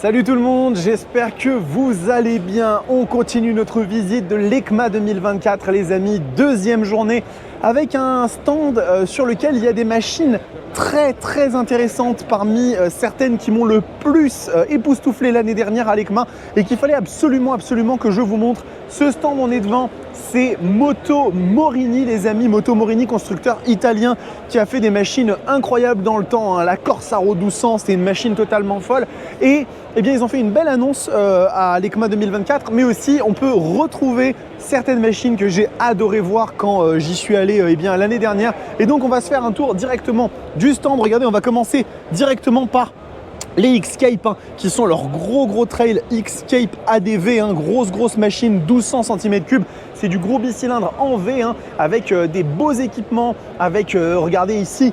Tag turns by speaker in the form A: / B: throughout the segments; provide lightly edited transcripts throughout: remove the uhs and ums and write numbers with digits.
A: Salut tout le monde, j'espère que vous allez bien. On continue notre visite de l'EICMA 2024 les amis, deuxième journée avec un stand sur lequel il y a des machines très intéressantes parmi certaines qui m'ont le plus époustouflé l'année dernière à l'EICMA et qu'il fallait absolument que je vous montre. Ce stand on est devant, c'est Moto Morini les amis, Moto Morini, constructeur italien qui a fait des machines incroyables dans le temps, hein. La Corsaro 1200, c'était une machine totalement folle et eh bien, ils ont fait une belle annonce à l'EICMA 2024, mais aussi on peut retrouver certaines machines que j'ai adoré voir quand j'y suis allé l'année dernière. Et donc on va se faire un tour directement du stand. Regardez, on va commencer directement par les X-Cape, hein, qui sont leurs gros trail X-Cape ADV, hein, grosse machine, 1200 cm3. C'est du gros bicylindre en V, hein, avec des beaux équipements, avec, regardez ici,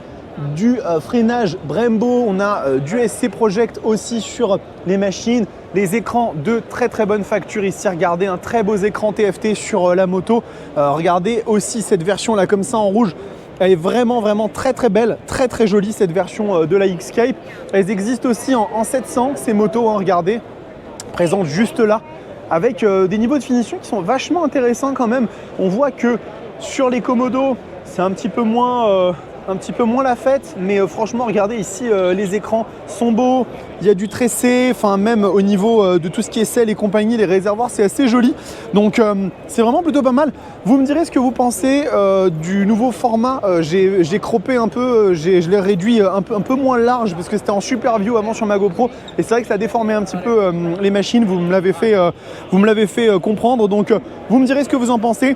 A: du freinage Brembo, on a du SC Project aussi sur les machines, les écrans de très bonne facture ici, regardez un très beau écran TFT sur la moto, regardez aussi cette version là comme ça en rouge, elle est vraiment très belle, très jolie cette version de la X-Cape. Elles existent aussi en 700 ces motos, hein, regardez, présentes juste là avec des niveaux de finition qui sont vachement intéressants quand même. On voit que sur les Komodo c'est un petit peu moins la fête, mais franchement regardez ici, les écrans sont beaux, il y a du tressé, enfin même au niveau de tout ce qui est selle et compagnie, les réservoirs c'est assez joli, donc c'est vraiment plutôt pas mal. Vous me direz ce que vous pensez du nouveau format. J'ai croppé un peu, je l'ai réduit un peu moins large parce que c'était en super view avant sur ma GoPro et c'est vrai que ça a déformé un petit peu les machines, vous me l'avez fait comprendre, donc vous me direz ce que vous en pensez.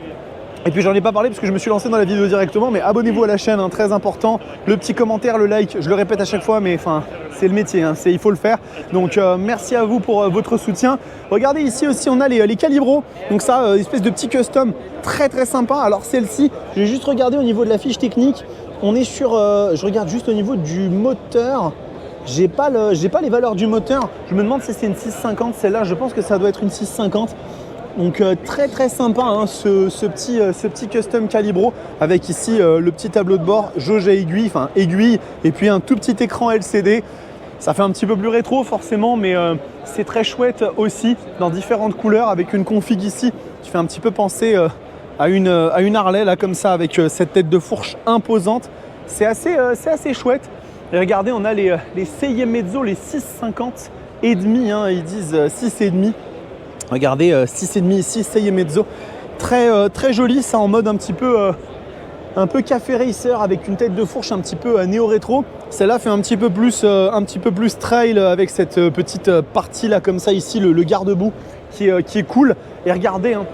A: Et puis j'en ai pas parlé parce que je me suis lancé dans la vidéo directement, mais abonnez-vous à la chaîne, hein, très important. Le petit commentaire, le like, je le répète à chaque fois, mais enfin c'est le métier, hein, il faut le faire. Donc merci à vous pour votre soutien. Regardez ici aussi, on a les calibros. Donc ça, espèce de petit custom très sympa. Alors celle-ci, j'ai juste regardé au niveau de la fiche technique. On est sur, je regarde juste au niveau du moteur. J'ai pas les valeurs du moteur. Je me demande si c'est une 650. Celle-là, je pense que ça doit être une 650. Donc très sympa, hein, ce petit custom calibro avec ici le petit tableau de bord, jauge à aiguille, et puis un tout petit écran LCD. Ça fait un petit peu plus rétro forcément, mais c'est très chouette aussi dans différentes couleurs avec une config ici qui fait un petit peu penser à une Harley là comme ça avec cette tête de fourche imposante. C'est assez chouette. Et regardez, on a les Sei Mezzo, les 650 et demi, hein, ils disent 6 et demi. Regardez, 6,5 ici, Sei Mezzo, très joli, ça en mode un peu café racer avec une tête de fourche un petit peu néo-rétro. Celle-là fait un petit peu plus trail avec cette petite partie là comme ça ici, le garde-boue qui est cool. Et regardez, hein,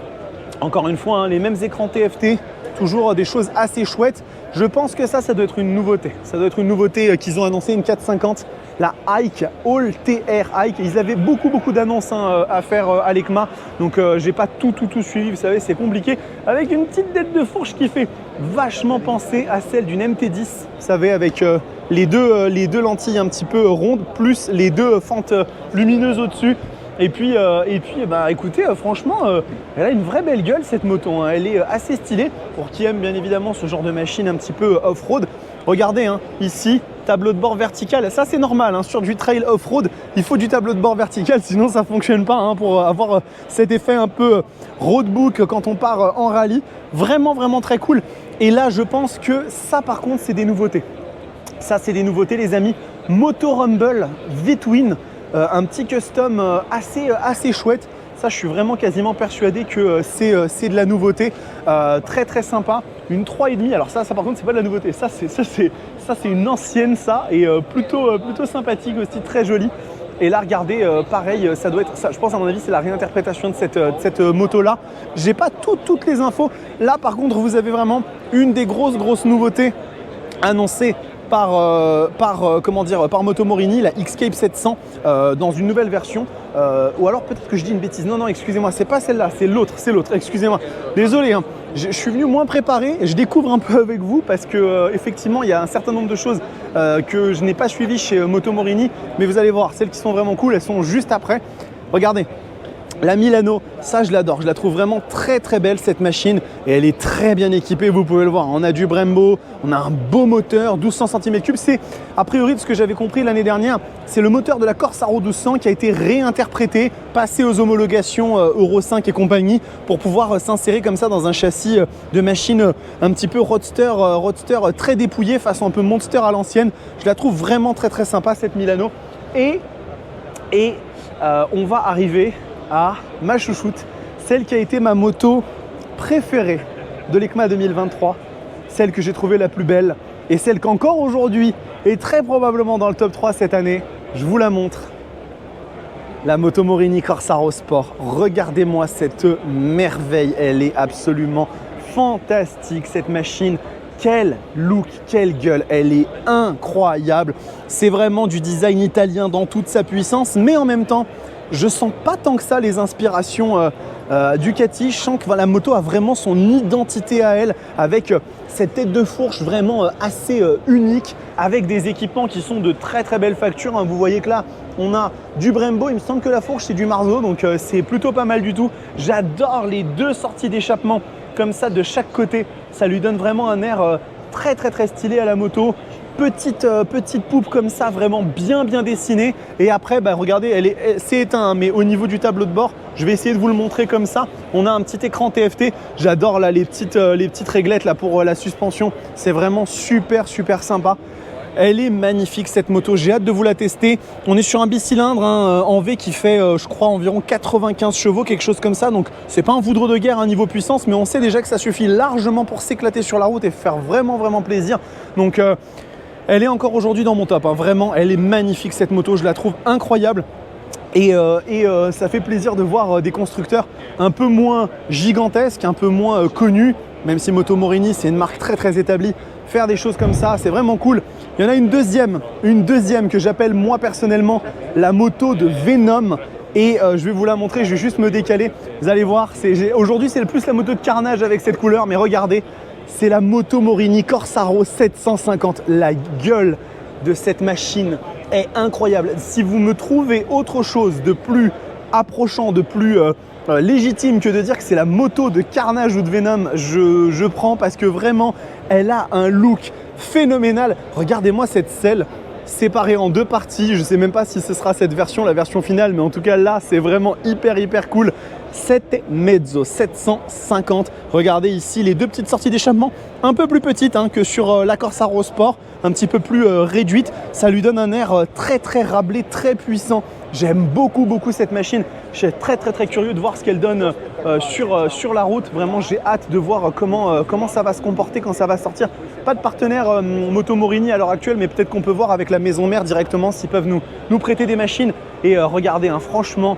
A: encore une fois, hein, les mêmes écrans TFT, toujours des choses assez chouettes. Je pense que ça doit être une nouveauté. Ça doit être une nouveauté qu'ils ont annoncé, une 450, la Hike, All TR Hike. Ils avaient beaucoup d'annonces à faire à l'EICMA. Donc j'ai pas tout suivi, vous savez, c'est compliqué. Avec une petite tête de fourche qui fait vachement penser à celle d'une MT10. Vous savez, avec les deux lentilles un petit peu rondes, plus les deux fentes lumineuses au-dessus. Et puis bah, écoutez, franchement, elle a une vraie belle gueule cette moto, hein. Elle est assez stylée pour qui aime bien évidemment ce genre de machine un petit peu off-road. Regardez, hein, ici, tableau de bord vertical. Ça c'est normal, hein, sur du trail off-road, il faut du tableau de bord vertical, sinon ça ne fonctionne pas, hein, pour avoir cet effet un peu roadbook quand on part en rallye. Vraiment très cool. Et là, je pense que ça par contre, c'est des nouveautés. Ça, c'est des nouveautés les amis. Moto Rumble V-Twin. Un petit custom assez chouette. Ça, je suis vraiment quasiment persuadé que c'est de la nouveauté. Très sympa. Une 3,5. Alors ça par contre, c'est pas de la nouveauté. Ça c'est une ancienne, ça. Et plutôt sympathique aussi, très jolie. Et là, regardez, pareil, ça doit être ça. Je pense, à mon avis, c'est la réinterprétation de cette moto-là. J'ai pas toutes les infos. Là, par contre, vous avez vraiment une des grosses nouveautés annoncées par Moto Morini, la X-Cape 700 dans une nouvelle version. Ou alors peut-être que je dis une bêtise. Non, excusez-moi, c'est pas celle-là, c'est l'autre, excusez-moi. Désolé, hein. Je suis venu moins préparé, je découvre un peu avec vous parce que effectivement, il y a un certain nombre de choses que je n'ai pas suivies chez Moto Morini. Mais vous allez voir, celles qui sont vraiment cool, elles sont juste après. Regardez. La Milano, ça je l'adore, je la trouve vraiment très très belle cette machine et elle est très bien équipée, vous pouvez le voir. On a du Brembo, on a un beau moteur, 1200 cm3. C'est a priori de ce que j'avais compris l'année dernière, c'est le moteur de la Corsaro 1200 qui a été réinterprété, passé aux homologations Euro 5 et compagnie pour pouvoir s'insérer comme ça dans un châssis de machine un petit peu roadster très dépouillé, façon un peu monster à l'ancienne. Je la trouve vraiment très très sympa cette Milano et on va arriver à ma chouchoute, celle qui a été ma moto préférée de l'EICMA 2023, celle que j'ai trouvée la plus belle et celle qu'encore aujourd'hui est très probablement dans le top 3 cette année. Je vous la montre, la Moto Morini Corsaro Sport. Regardez-moi cette merveille, elle est absolument fantastique cette machine. Quel look, quelle gueule, elle est incroyable. C'est vraiment du design italien dans toute sa puissance, mais en même temps, je sens pas tant que ça les inspirations Ducati. Je sens que la moto a vraiment son identité à elle, avec cette tête de fourche vraiment assez unique, avec des équipements qui sont de très très belle facture. Vous voyez que là, on a du Brembo, il me semble que la fourche c'est du Marzo, donc c'est plutôt pas mal du tout. J'adore les deux sorties d'échappement comme ça de chaque côté, ça lui donne vraiment un air très très très stylé à la moto. Petite poupe comme ça, vraiment bien dessinée. Et après, regardez, c'est éteint, mais au niveau du tableau de bord, je vais essayer de vous le montrer comme ça. On a un petit écran TFT. J'adore là les petites réglettes là pour la suspension. C'est vraiment super sympa. Elle est magnifique cette moto, j'ai hâte de vous la tester. On est sur un bicylindre en V qui fait je crois environ 95 chevaux, quelque chose comme ça. Donc c'est pas un foudre de guerre niveau puissance, mais on sait déjà que ça suffit largement pour s'éclater sur la route et faire vraiment plaisir. Donc elle est encore aujourd'hui dans mon top, vraiment elle est magnifique cette moto, je la trouve incroyable. Et ça fait plaisir de voir des constructeurs un peu moins gigantesques, un peu moins connus, même si Moto Morini c'est une marque très établie, faire des choses comme ça, c'est vraiment cool. Il y en a une deuxième que j'appelle moi personnellement la moto de Venom. Et je vais vous la montrer, je vais juste me décaler. Vous allez voir, aujourd'hui c'est plus la moto de carnage avec cette couleur, mais regardez, c'est la Moto Morini Corsaro 750. La gueule de cette machine est incroyable. Si vous me trouvez autre chose de plus approchant, de plus légitime que de dire que c'est la moto de carnage ou de Venom, je prends, parce que vraiment elle a un look phénoménal. Regardez-moi cette selle séparée en deux parties. Je ne sais même pas si ce sera cette version, la version finale, mais en tout cas là c'est vraiment hyper cool. 7 mezzo 750. Regardez ici les deux petites sorties d'échappement, un peu plus petites que sur la Corsaro Sport, un petit peu plus réduite. Ça lui donne un air très rablé, très puissant. J'aime beaucoup cette machine. Je suis très curieux de voir ce qu'elle donne sur la route. Vraiment, j'ai hâte de voir comment ça va se comporter quand ça va sortir. Pas de partenaire Moto Morini à l'heure actuelle, mais peut-être qu'on peut voir avec la maison mère directement s'ils peuvent nous prêter des machines. Et regardez, franchement,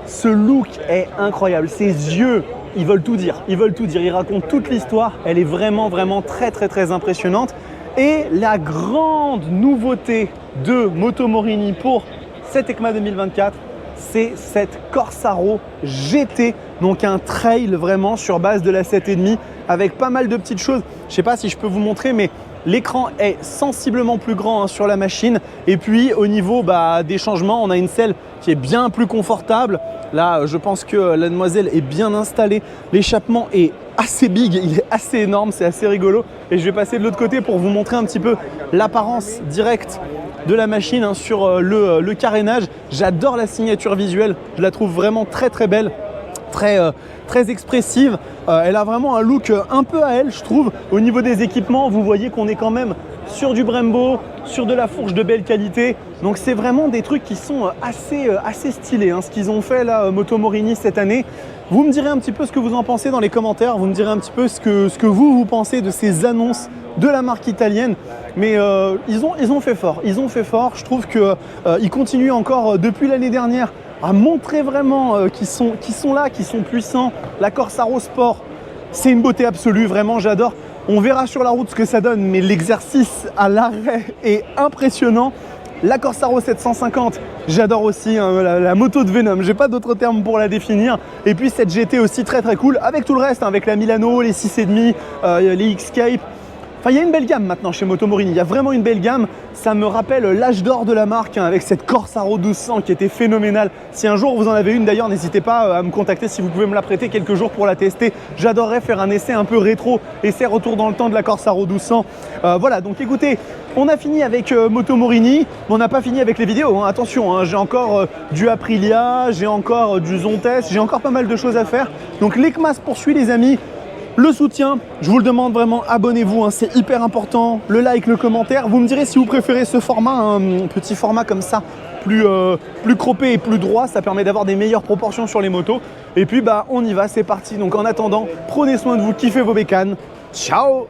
A: ce look est incroyable. Ses yeux, ils veulent tout dire. Ils racontent toute l'histoire. Elle est vraiment très impressionnante. Et la grande nouveauté de Moto Morini pour cette EICMA 2024, c'est cette Corsaro GT, donc un trail vraiment sur base de la 7,5 avec pas mal de petites choses. Je ne sais pas si je peux vous montrer, mais l'écran est sensiblement plus grand sur la machine. Et puis au niveau des changements, on a une selle qui est bien plus confortable. Là, je pense que la demoiselle est bien installée. L'échappement est assez big, il est assez énorme, c'est assez rigolo. Et je vais passer de l'autre côté pour vous montrer un petit peu l'apparence directe de la machine sur le carénage. J'adore la signature visuelle, je la trouve vraiment très belle, très expressive. Elle a vraiment un look un peu à elle, je trouve. Au niveau des équipements, vous voyez qu'on est quand même sur du Brembo, sur de la fourche de belle qualité. Donc c'est vraiment des trucs qui sont assez stylés, ce qu'ils ont fait là, Moto Morini cette année. Vous me direz un petit peu ce que vous en pensez dans les commentaires. Vous me direz un petit peu ce que vous pensez de ces annonces de la marque italienne. Mais ils ont fait fort. Je trouve qu'ils continuent encore depuis l'année dernière à montrer vraiment qu'ils sont là, qu'ils sont puissants. La Corsaro Sport, c'est une beauté absolue, vraiment j'adore. On verra sur la route ce que ça donne, mais l'exercice à l'arrêt est impressionnant. La Corsaro 750, j'adore aussi la moto de Venom, j'ai pas d'autres termes pour la définir. Et puis cette GT aussi très cool, avec tout le reste, avec la Milano, les 6,5, les X-Cape. Enfin, il y a une belle gamme maintenant chez Moto Morini, il y a vraiment une belle gamme. Ça me rappelle l'âge d'or de la marque, hein, avec cette Corsaro 1200 qui était phénoménale. Si un jour vous en avez une d'ailleurs, n'hésitez pas à me contacter si vous pouvez me la prêter quelques jours pour la tester. J'adorerais faire un essai un peu rétro, essai retour dans le temps de la Corsaro 1200. Voilà, donc écoutez, on a fini avec Moto Morini, mais on n'a pas fini avec les vidéos, hein. Attention, hein, j'ai encore du Aprilia, j'ai encore du Zontes, j'ai encore pas mal de choses à faire. Donc l'ECMA se poursuit les amis. Le soutien, je vous le demande vraiment, abonnez-vous, hein, c'est hyper important. Le like, le commentaire. Vous me direz si vous préférez ce format, un petit format comme ça, plus croppé et plus droit. Ça permet d'avoir des meilleures proportions sur les motos. Et puis, bah, on y va, c'est parti. Donc en attendant, prenez soin de vous, kiffez vos bécanes. Ciao!